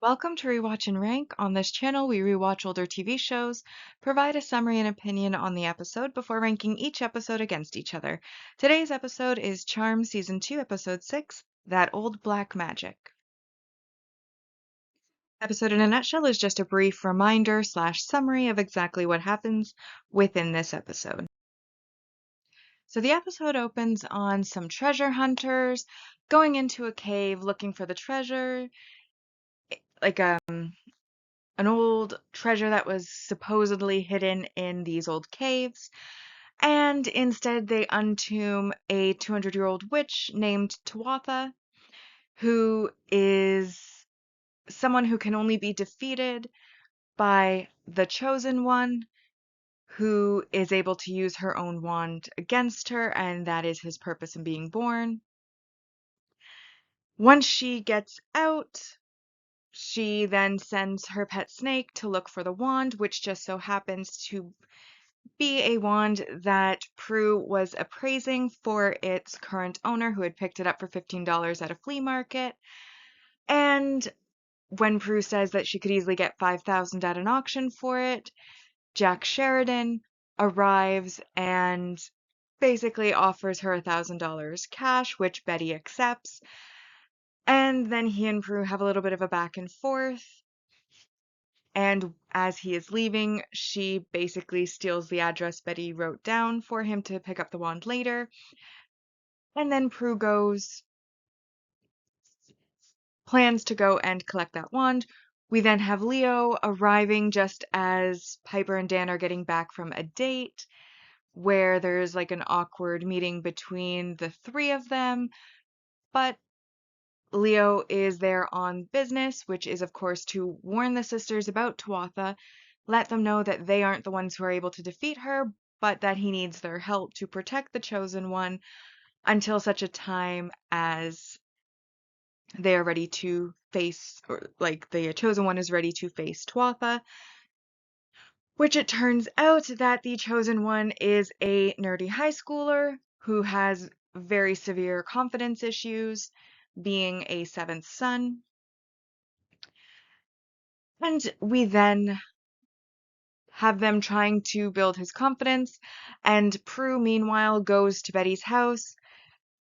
Welcome to Rewatch and Rank. On this channel, we rewatch older TV shows, provide a summary and opinion on the episode before ranking each episode against each other. Today's episode is Charmed Season 2, Episode 6, That Old Black Magic. Episode in a nutshell is just a brief reminder / summary of exactly what happens within this episode. So the episode opens on some treasure hunters going into a cave looking for the treasure, like an old treasure that was supposedly hidden in these old caves, and instead they untomb a 200-year-old witch named Tuatha, who is someone who can only be defeated by the Chosen One, who is able to use her own wand against her, and that is his purpose in being born. Once she gets out, she then sends her pet snake to look for the wand, which just so happens to be a wand that Prue was appraising for its current owner, who had picked it up for $15 at a flea market. And when Prue says that she could easily get $5,000 at an auction for it, Jack Sheridan arrives and basically offers her $1,000 cash, which Betty accepts. And then he and Prue have a little bit of a back and forth. And as he is leaving, she basically steals the address Betty wrote down for him to pick up the wand later. And then Prue plans to go and collect that wand. We then have Leo arriving just as Piper and Dan are getting back from a date where there's like an awkward meeting between the three of them. But Leo is there on business, which is, of course, to warn the sisters about Tuatha, let them know that they aren't the ones who are able to defeat her, but that he needs their help to protect the Chosen One until such a time as they are ready to face, or like the Chosen One is ready to face Tuatha, which it turns out that the Chosen One is a nerdy high schooler who has very severe confidence issues, being a seventh son. And we then have them trying to build his confidence, and Prue, meanwhile, goes to Betty's house,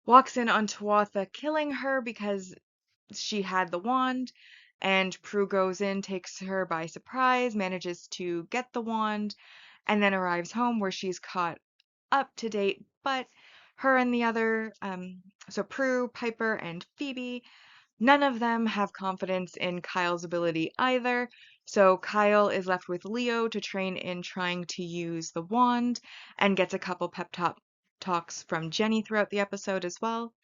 walks in on Tuatha killing her because she had the wand, and Prue goes in, takes her by surprise, manages to get the wand, and then arrives home where she's caught up to date, but her and the other, so Prue, Piper, and Phoebe, none of them have confidence in Kyle's ability either, so Kyle is left with Leo to train in trying to use the wand and gets a couple talks from Jenny throughout the episode as well.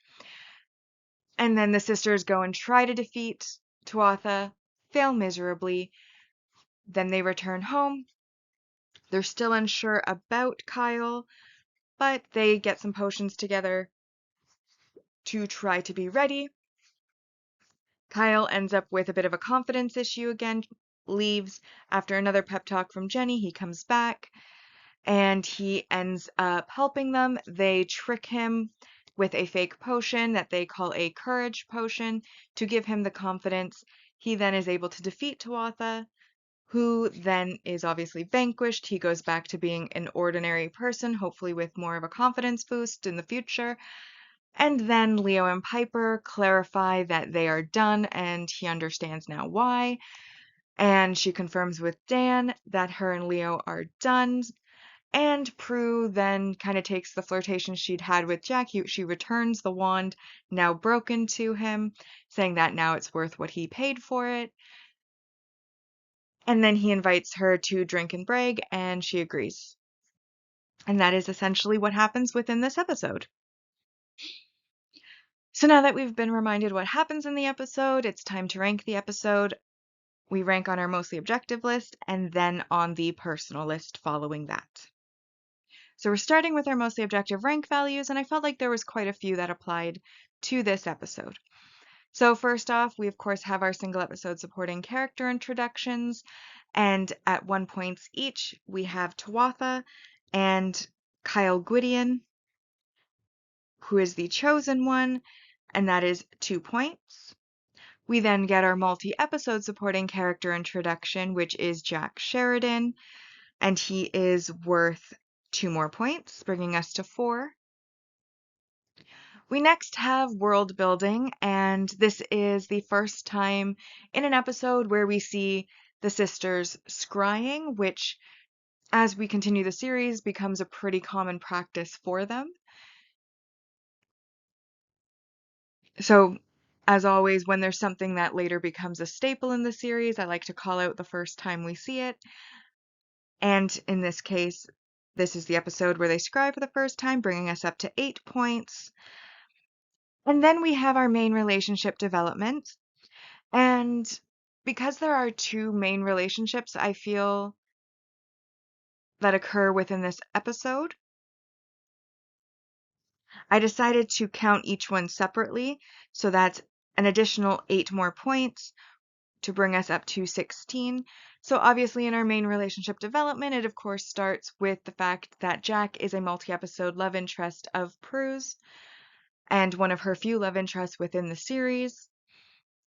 And then the sisters go and try to defeat Tuatha, fail miserably. Then they return home. They're still unsure about Kyle, but they get some potions together to try to be ready. Kyle ends up with a bit of a confidence issue again, leaves after another pep talk from Jenny. He comes back and he ends up helping them. They trick him with a fake potion that they call a courage potion to give him the confidence. He then is able to defeat Tuatha, who then is obviously vanquished. He goes back to being an ordinary person, hopefully with more of a confidence boost in the future. And then Leo and Piper clarify that they are done, and he understands now why. And she confirms with Dan that her and Leo are done. And Prue then kind of takes the flirtation she'd had with Jack. She returns the wand, now broken, to him, saying that now it's worth what he paid for it. And then he invites her to drink and brag, and she agrees. And that is essentially what happens within this episode. So now that we've been reminded what happens in the episode, it's time to rank the episode. We rank on our mostly objective list and then on the personal list following that. So we're starting with our mostly objective rank values, and I felt like there was quite a few that applied to this episode. So first off, we of course have our single episode supporting character introductions, and at 1 point each, we have Tuatha and Kyle Gwydion, who is the Chosen One, and that is 2 points. We then get our multi-episode supporting character introduction, which is Jack Sheridan, and he is worth 2 more points, bringing us to 4. We next have world building, and this is the first time in an episode where we see the sisters scrying, which, as we continue the series, becomes a pretty common practice for them. So, as always, when there's something that later becomes a staple in the series, I like to call out the first time we see it. And in this case, this is the episode where they scry for the first time, bringing us up to 8 points. And then we have our main relationship development. And because there are 2 main relationships, I feel, that occur within this episode, I decided to count each one separately. So that's an additional 8 more points to bring us up to 16. So obviously in our main relationship development, it of course starts with the fact that Jack is a multi-episode love interest of Prue's and one of her few love interests within the series.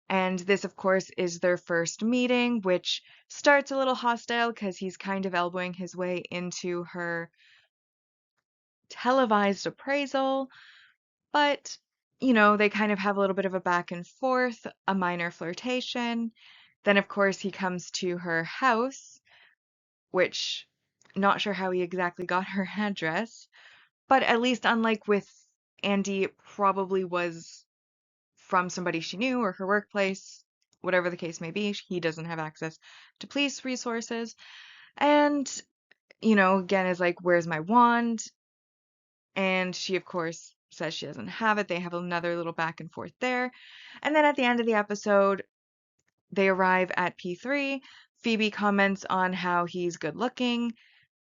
And this, of course, is their first meeting, which starts a little hostile because he's kind of elbowing his way into her televised appraisal. But, they kind of have a little bit of a back and forth, a minor flirtation. Then, of course, he comes to her house, which, not sure how he exactly got her address, but at least unlike with Andy, it probably was from somebody she knew or her workplace, whatever the case may be. He doesn't have access to police resources. And, again, is like, where's my wand? And she, of course, says she doesn't have it. They have another little back and forth there. And then at the end of the episode, they arrive at P3. Phoebe comments on how he's good looking.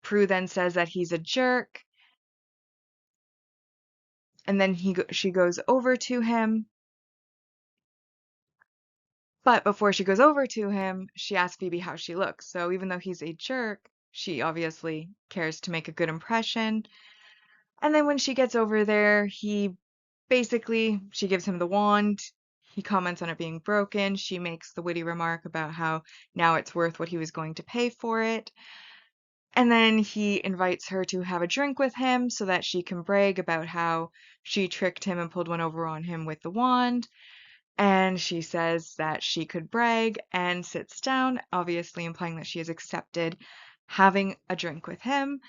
Prue then says that he's a jerk. And then she goes over to him. But before she goes over to him, she asks Phoebe how she looks. So even though he's a jerk, she obviously cares to make a good impression. And then when she gets over there, she gives him the wand. He comments on it being broken. She makes the witty remark about how now it's worth what he was going to pay for it. And then he invites her to have a drink with him so that she can brag about how she tricked him and pulled one over on him with the wand. And she says that she could brag and sits down, obviously implying that she has accepted having a drink with him.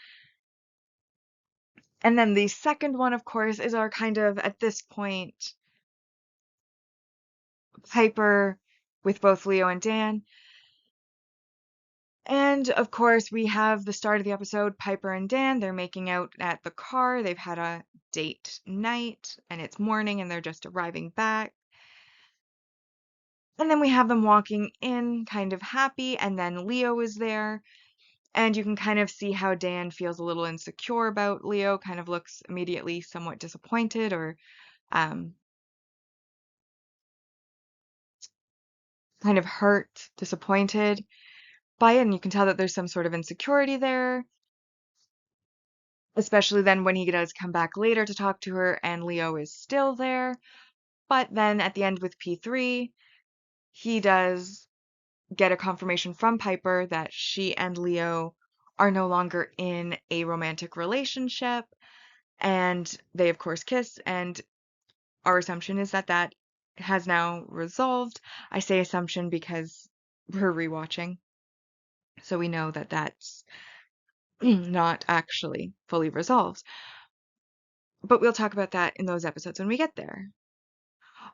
And then the second one, of course, is our kind of, at this point, Piper with both Leo and Dan. And of course, we have the start of the episode, Piper and Dan, they're making out at the car. They've had a date night and it's morning and they're just arriving back. And then we have them walking in kind of happy, and then Leo is there. And you can kind of see how Dan feels a little insecure about Leo, kind of looks immediately somewhat disappointed or kind of hurt, disappointed by it. And you can tell that there's some sort of insecurity there, especially then when he does come back later to talk to her and Leo is still there. But then at the end with P3, he does get a confirmation from Piper that she and Leo are no longer in a romantic relationship. And they, of course, kiss. And our assumption is that that has now resolved. I say assumption because we're rewatching. So we know that that's not actually fully resolved. But we'll talk about that in those episodes when we get there.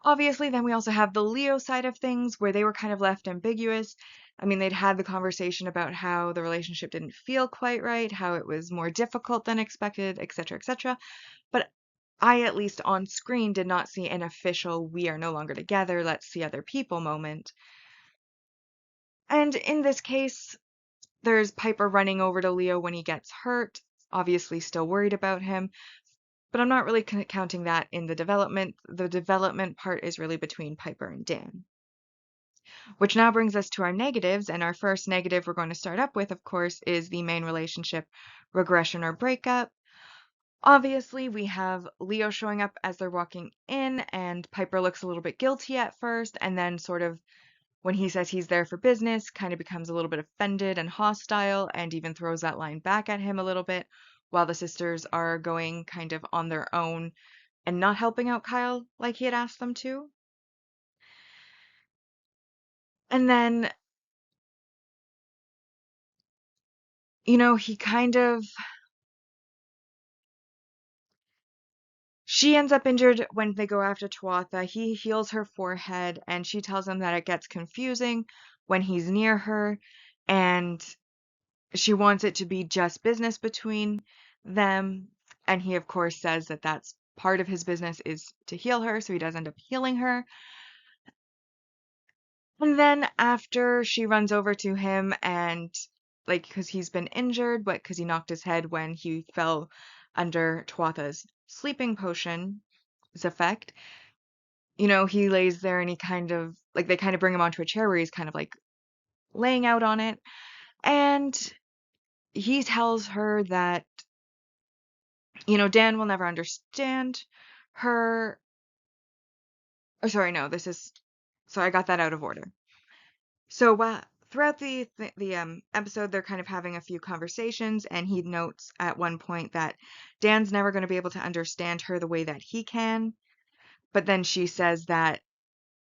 Obviously, then we also have the Leo side of things where they were kind of left ambiguous. I mean, they'd had the conversation about how the relationship didn't feel quite right, how it was more difficult than expected, etc., etc. But I, at least on screen, did not see an official "we are no longer together, let's see other people" moment. And in this case, there's Piper running over to Leo when he gets hurt, obviously still worried about him, but I'm not really counting that in the development. The development part is really between Piper and Dan. Which now brings us to our negatives, and our first negative we're going to start up with, of course, is the main relationship regression or breakup. Obviously, we have Leo showing up as they're walking in, and Piper looks a little bit guilty at first, and then sort of when he says he's there for business, kind of becomes a little bit offended and hostile, and even throws that line back at him a little bit, while the sisters are going kind of on their own and not helping out Kyle like he had asked them to. And then, he kind of she ends up injured when they go after Tuatha. He heals her forehead, and she tells him that it gets confusing when he's near her, and she wants it to be just business between them. And he, of course, says that that's part of his business is to heal her, so he does end up healing her. And then after she runs over to him and, like, because he's been injured, but because he knocked his head when he fell under Tuatha's sleeping potion's effect, he lays there and he kind of, like, they kind of bring him onto a chair where he's kind of like laying out on it. And he tells her that, Dan will never understand her. Oh, sorry, no, so I got that out of order. So throughout the episode, they're kind of having a few conversations, and he notes at one point that Dan's never going to be able to understand her the way that he can. But then she says that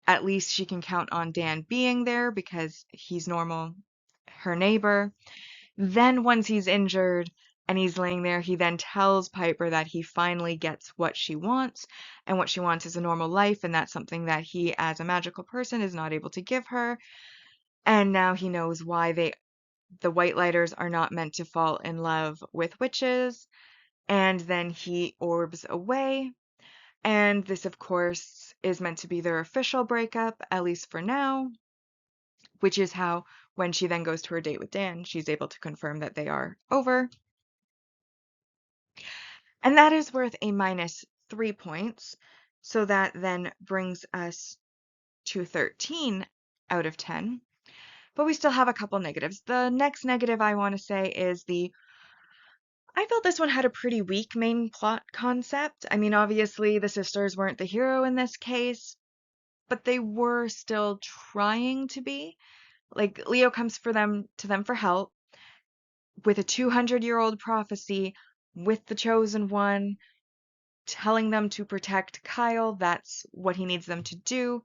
at least she can count on Dan being there because he's normal, her neighbor. Then once he's injured and he's laying there, he then tells Piper that he finally gets what she wants, and what she wants is a normal life, and that's something that he, as a magical person, is not able to give her. And now he knows why the White Lighters are not meant to fall in love with witches. And then he orbs away. And this, of course, is meant to be their official breakup, at least for now, which is how, when she then goes to her date with Dan, she's able to confirm that they are over. And that is worth a -3 points. So that then brings us to 13 out of 10. But we still have a couple negatives. The next negative I want to say is I felt this one had a pretty weak main plot concept. I mean, obviously, the sisters weren't the hero in this case, but they were still trying to be. Like, Leo comes to them for help with a 200-year-old prophecy with the chosen one telling them to protect Kyle. That's what he needs them to do,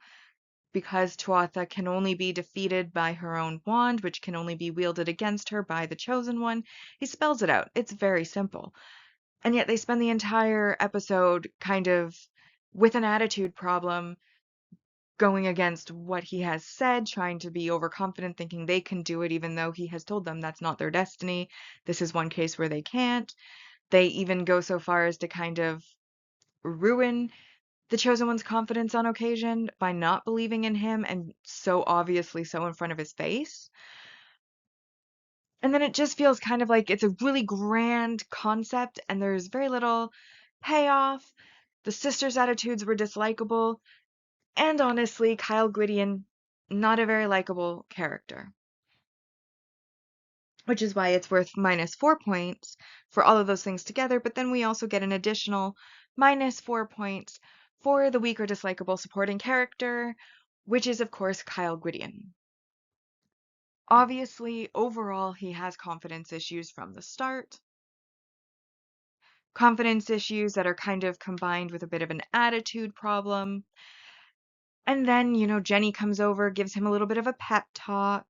because Tuatha can only be defeated by her own wand, which can only be wielded against her by the chosen one. He spells it out. It's very simple. And yet they spend the entire episode kind of with an attitude problem, going against what he has said, trying to be overconfident, thinking they can do it, even though he has told them that's not their destiny. This is one case where they can't. They even go so far as to kind of ruin the chosen one's confidence on occasion by not believing in him, and so obviously so in front of his face. And then it just feels kind of like it's a really grand concept and there's very little payoff. The sisters' attitudes were dislikable, and honestly, Kyle Gwydion, not a very likable character. Which is why it's worth -4 points for all of those things together, but then we also get an additional -4 points for the weak or dislikable supporting character, which is, of course, Kyle Gwydion. Obviously, overall, he has confidence issues from the start. Confidence issues that are kind of combined with a bit of an attitude problem. And then, Jenny comes over, gives him a little bit of a pep talk.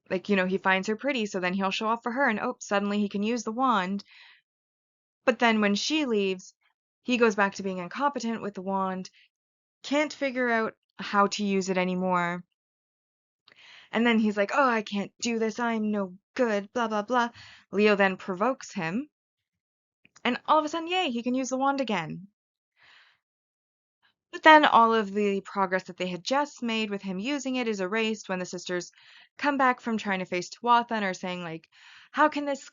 Like, he finds her pretty, so then he'll show off for her, and oh, suddenly he can use the wand. But then when she leaves, he goes back to being incompetent with the wand, can't figure out how to use it anymore. And then he's like, oh, I can't do this, I'm no good, blah, blah, blah. Leo then provokes him, and all of a sudden, yay, he can use the wand again. But then all of the progress that they had just made with him using it is erased when the sisters come back from trying to face Tuatha and are saying, like, how can this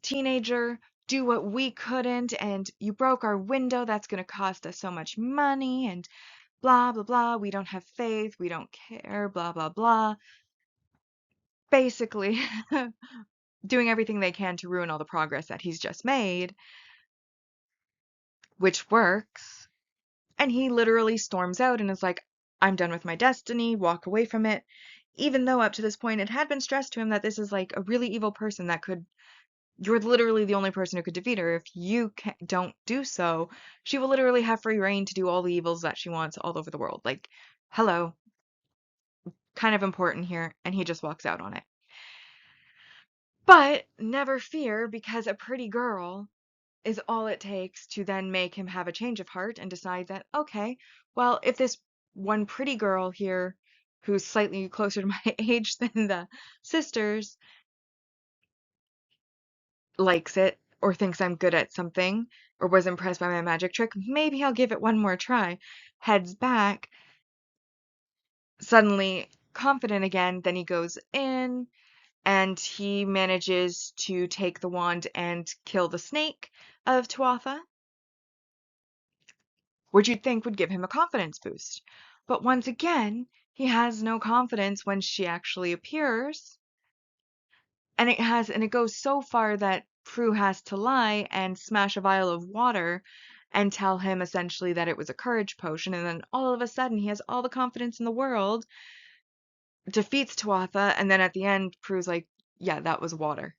teenager do what we couldn't, and you broke our window, that's going to cost us so much money, and blah, blah, blah, we don't have faith, we don't care, blah, blah, blah. Basically, doing everything they can to ruin all the progress that he's just made, which works. And he literally storms out and is like, I'm done with my destiny, walk away from it. Even though up to this point it had been stressed to him that this is like a really evil person that could, you're literally the only person who could defeat her. If you don't do so, she will literally have free reign to do all the evils that she wants all over the world. Like, hello, kind of important here. And he just walks out on it. But never fear, because a pretty girl is all it takes to then make him have a change of heart and decide that, okay, well, if this one pretty girl here who's slightly closer to my age than the sisters likes it or thinks I'm good at something or was impressed by my magic trick, maybe I'll give it one more try. Heads back, suddenly confident again, then he goes in and he manages to take the wand and kill the snake of Tuatha, which you'd think would give him a confidence boost. But once again, he has no confidence when she actually appears. And it goes so far that Prue has to lie and smash a vial of water and tell him essentially that it was a courage potion. And then all of a sudden, he has all the confidence in the world, defeats Tuatha, and then at the end, Prue's like, yeah, that was water.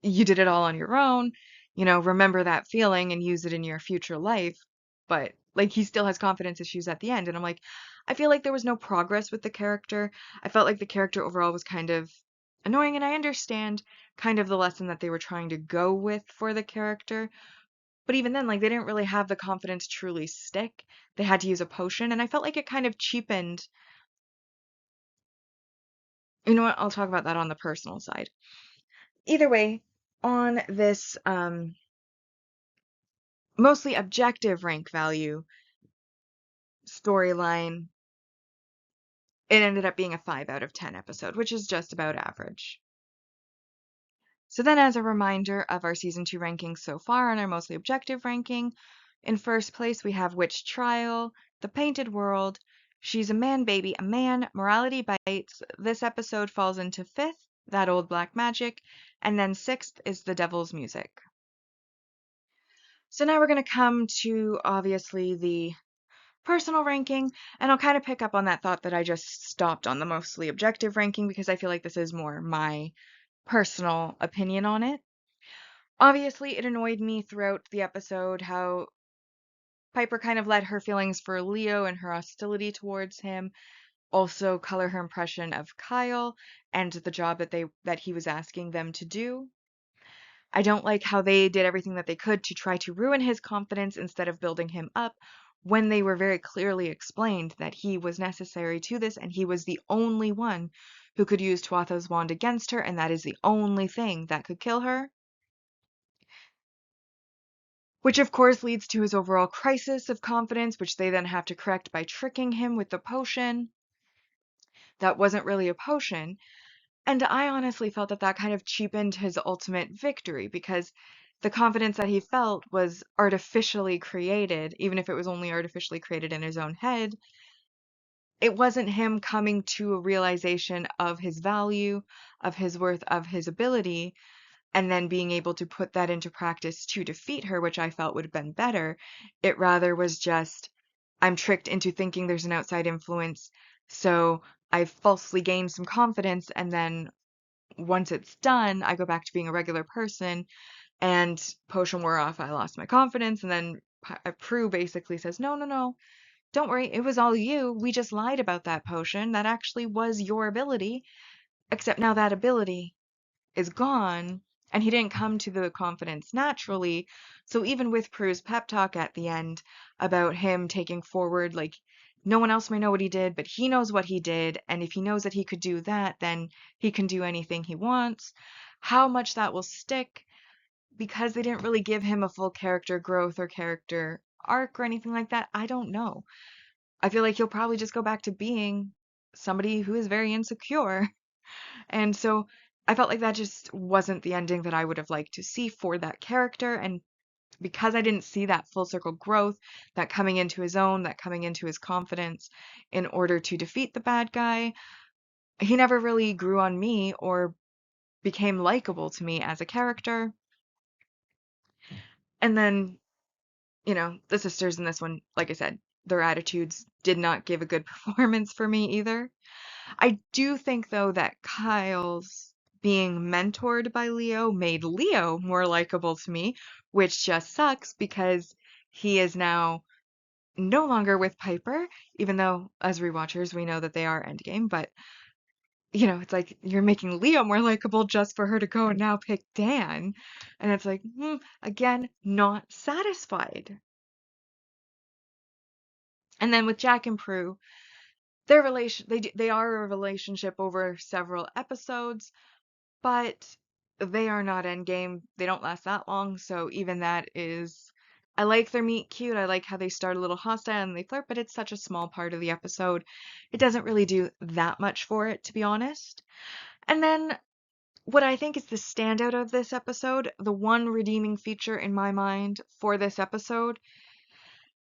You did it all on your own, remember that feeling and use it in your future life. But like he still has confidence issues at the end. And I'm like, I feel like there was no progress with the character. I felt like the character overall was kind of annoying, and I understand kind of the lesson that they were trying to go with for the character. But even then, like they didn't really have the confidence to truly stick. They had to use a potion, and I felt like it kind of cheapened. You know what? I'll talk about that on the personal side. Either way, on this mostly objective rank value storyline, it ended up being a 5 out of 10 episode, which is just about average. So then, as a reminder of our season 2 rankings so far and our mostly objective ranking, in first place we have Witch Trial, The Painted World, She's a Man Baby, a Man, Morality Bites. This episode falls into 5th, That Old Black Magic, and then 6th is The Devil's Music. So now we're going to come to obviously the personal ranking, and I'll kind of pick up on that thought that I just stopped on the mostly objective ranking because I feel like this is more my personal opinion on it. Obviously, it annoyed me throughout the episode how Piper kind of let her feelings for Leo and her hostility towards him also color her impression of Kyle and the job that he was asking them to do. I don't like how they did everything that they could to try to ruin his confidence instead of building him up when they were very clearly explained that he was necessary to this and he was the only one who could use Tuatha's wand against her, and that is the only thing that could kill her. Which of course leads to his overall crisis of confidence, which they then have to correct by tricking him with the potion. That wasn't really a potion. And I honestly felt that that kind of cheapened his ultimate victory because the confidence that he felt was artificially created, even if it was only artificially created in his own head. It wasn't him coming to a realization of his value, of his worth, of his ability, and then being able to put that into practice to defeat her, which I felt would have been better. It rather was just, I'm tricked into thinking there's an outside influence, so I've falsely gained some confidence, and then once it's done, I go back to being a regular person, and potion wore off, I lost my confidence, and then Prue basically says, no, no, no, don't worry, it was all you. We just lied about that potion. That actually was your ability, except now that ability is gone, and he didn't come to the confidence naturally. So even with Prue's pep talk at the end about him taking forward, like, no one else may know what he did, but he knows what he did, and if he knows that he could do that, then he can do anything he wants. How much that will stick, because they didn't really give him a full character growth or character arc or anything like that, I don't know. I feel like he'll probably just go back to being somebody who is very insecure. And so I felt like that just wasn't the ending that I would have liked to see for that character. And because I didn't see that full circle growth, that coming into his own, that coming into his confidence in order to defeat the bad guy, he never really grew on me or became likable to me as a character. And then, the sisters in this one, like I said, their attitudes did not give a good performance for me either. I do think, though, that Kyle's being mentored by Leo made Leo more likable to me, which just sucks because he is now no longer with Piper, even though as rewatchers we know that they are endgame, but it's like you're making Leo more likable just for her to go and now pick Dan. And it's like, again, not satisfied. And then with Jack and Prue, their relation they are a relationship over several episodes, but they are not endgame. They don't last that long, so even that is I like their meet cute. I like how they start a little hostile and they flirt, but it's such a small part of the episode. It doesn't really do that much for it, to be honest. And then what I think is the standout of this episode, the one redeeming feature in my mind for this episode,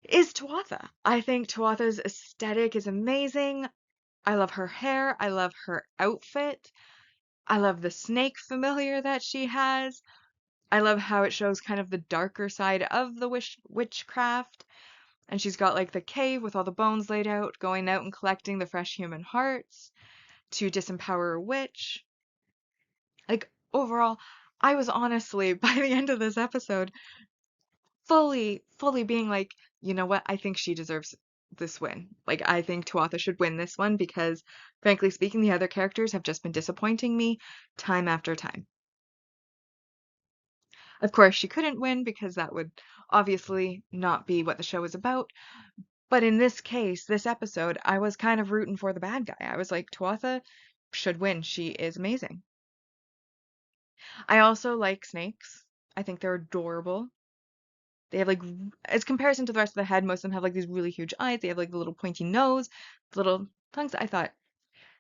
is Tuatha. I think Tuatha's aesthetic is amazing. I love her hair. I love her outfit. I love the snake familiar that she has. I love how it shows kind of the darker side of the witchcraft. And she's got like the cave with all the bones laid out, going out and collecting the fresh human hearts to disempower a witch. Like, overall, I was honestly, by the end of this episode, fully being like, you know what? I think she deserves this win. Like, I think Tuatha should win this one because, frankly speaking, the other characters have just been disappointing me time after time. Of course, she couldn't win because that would obviously not be what the show is about. But in this case, this episode, I was kind of rooting for the bad guy. I was like, Tuatha should win. She is amazing. I also like snakes. I think they're adorable. They have like, as comparison to the rest of the head, most of them have like these really huge eyes. They have like the little pointy nose, the little tongues. I thought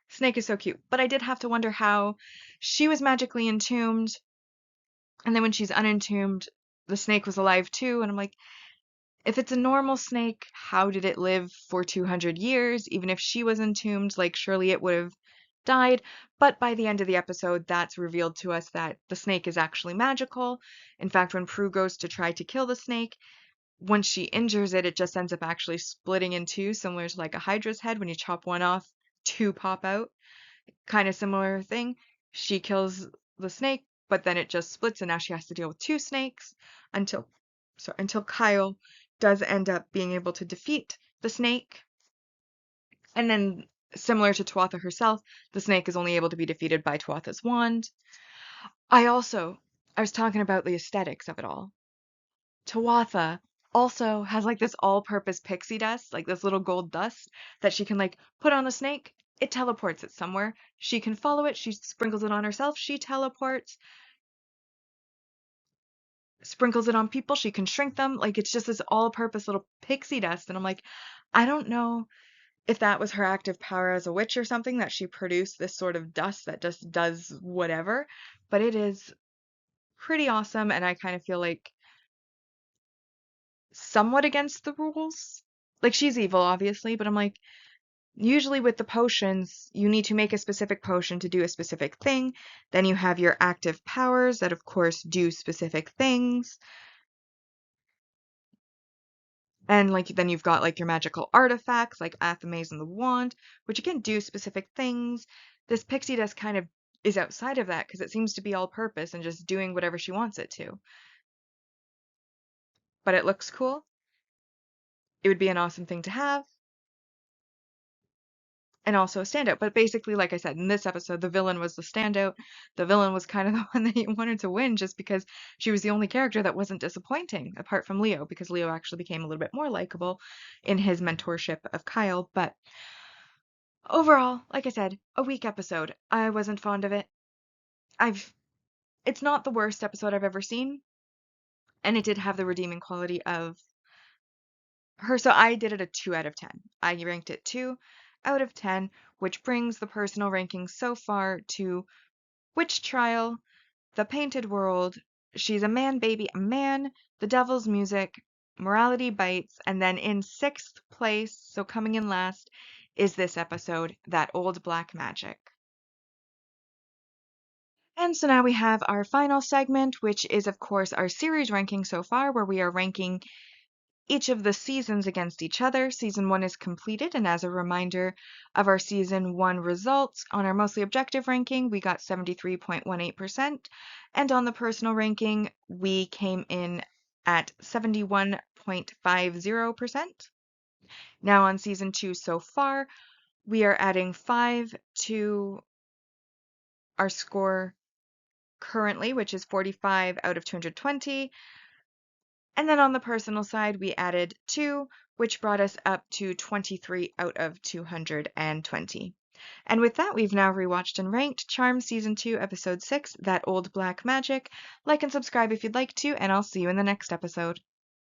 Snake is so cute. But I did have to wonder how she was magically entombed. And then when she's unentombed, the snake was alive too. And I'm like, if it's a normal snake, how did it live for 200 years? Even if she was entombed, like surely it would have died. But by the end of the episode, that's revealed to us that the snake is actually magical. In fact, when Prue goes to try to kill the snake, once she injures it, it just ends up actually splitting in two, similar to like a Hydra's head. When you chop one off, two pop out. Kind of similar thing. She kills the snake, but then it just splits, and now she has to deal with two snakes until, until Kyle does end up being able to defeat the snake. And then, similar to Tuatha herself, the snake is only able to be defeated by Tuatha's wand. I was talking about the aesthetics of it all. Tuatha also has like this all-purpose pixie dust, like this little gold dust that she can like put on the snake. It teleports it somewhere. She can follow it. She sprinkles it on herself. She teleports. Sprinkles it on people. She can shrink them. Like it's just this all-purpose little pixie dust. And I'm like, I don't know if that was her active power as a witch or something that she produced this sort of dust that just does whatever. But it is pretty awesome. And I kind of feel like somewhat against the rules. Like she's evil, obviously, but I'm like, usually with the potions, you need to make a specific potion to do a specific thing. Then you have your active powers that, of course, do specific things. And like then you've got like your magical artifacts like Athamaze and the wand, which again do specific things. This pixie dust kind of is outside of that because it seems to be all purpose and just doing whatever she wants it to. But it looks cool. It would be an awesome thing to have. And also a standout. But basically, like I said, in this episode, the villain was the standout. The villain was kind of the one that you wanted to win just because she was the only character that wasn't disappointing, apart from Leo, because Leo actually became a little bit more likable in his mentorship of Kyle. But overall, like I said, a weak episode. I wasn't fond of it. I've It's not the worst episode I've ever seen, and it did have the redeeming quality of her. So I did it a 2 out of 10. I ranked it 2 out of 10, which brings the personal ranking so far to Witch Trial, The Painted World, She's a Man Baby, a Man, The Devil's Music, Morality Bites, and then in 6th place, so coming in last, is this episode, That Old Black Magic. And so now we have our final segment, which is, of course, our series ranking so far, where we are ranking each of the seasons against each other. Season 1 is completed, and as a reminder of our Season 1 results, on our mostly objective ranking, we got 73.18%, and on the personal ranking, we came in at 71.50%. Now on Season 2 so far, we are adding 5 to our score currently, which is 45 out of 220. And then on the personal side, we added 2, which brought us up to 23 out of 220. And with that, we've now rewatched and ranked Charmed Season 2, Episode 6, That Old Black Magic. Like and subscribe if you'd like to, and I'll see you in the next episode.